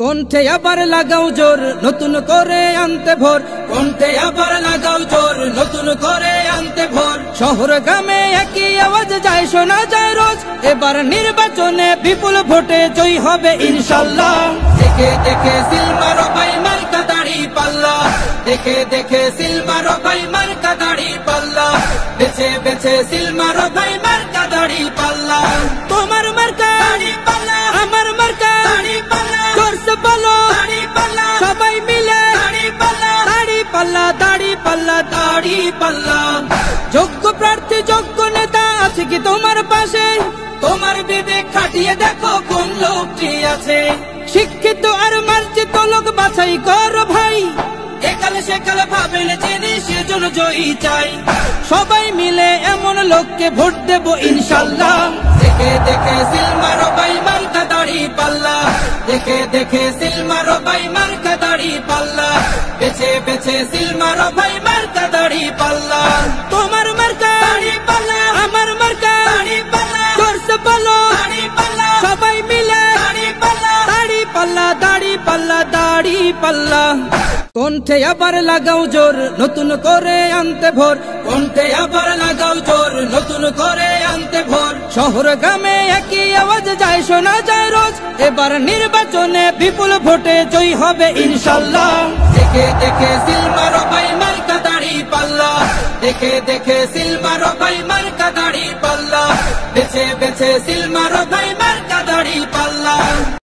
কণ্ঠে আবার লাগাও জোর নতুন করে আনতে ভোর, কণ্ঠে আবার লাগাও জোর নতুন করে আনতে ভোর। শহর গ্রামে একই আওয়াজ যায় শোনা যায় রোজ, এবার নির্বাচনে বিপুল ভোটে জয় হবে ইনশাল্লাহ। দেখে দেখে সিল মারো ভাই মার্কা দাড়ি পাল্লা, দেখে দেখে সিল মারো ভাই মার্কা দাড়ি পাল্লা, বেছে বেছে সিল মারো ভাই মার্কা দাড়ি পাল্লা। তোমার মার্কা দাড়ি পাল্লা, আমার মার্কা দাড়ি পাল্লা, জোরসে বলো দাড়ি পাল্লা, সবাই মিলে দাড়ি পাল্লা, দাড়ি পাল্লা, দাড়ি পাল্লা, দাড়ি পাল্লা। যোগ্য প্রার্থী যোগ্য নেতা আছে কি তোমার পাশে? তোমার বিবেক খাটিয়ে দেখো কোন লোকটি আছে। শিক্ষিত আর মার্জিত লোক বাছাই করো ভাই, একালে সেকালে ভাবেন যিনি সেজন্য জয়ী চাই। সবাই মিলে এমন লোককে ভোট দেব ইনশাল্লাহ। দেখে দেখে সিল মারো ভাই মার্কা দাড়ি পাল্লা, দেখে দেখে সিল মারো ভাই মার্কা দাড়ি পাল্লা, বেছে বেছে সিল মারো ভাই মার্কা দাড়ি পাল্লা। তোমার মার্কা দাড়ি পাল্লা, আমার মার্কা দাড়ি পাল্লা, জোরসে বলো দাড়ি পাল্লা, সবাই মিলে দাড়ি পাল্লা, দাড়ি পাল্লা, দাড়ি পাল্লা, দাড়ি পাল্লা। কণ্ঠে আবার লাগাও জোর নতুন করে আনতে ভোর, কণ্ঠে আবার লাগাও জোর নতুন করে আনতে ভোর। শহর গ্রামে একই আওয়াজ যায় শোনা যায় রোজ, এবার নির্বাচনে বিপুল ভোটে জয় হবে ইনশাল্লাহ। দেখে দেখে সিল মারো ভাই মার্কা দাড়ি পাল্লা, দেখে দেখে সিল মারো ভাই মার্কা দাড়ি পাল্লা, বেছে বেছে সিল মারো ভাই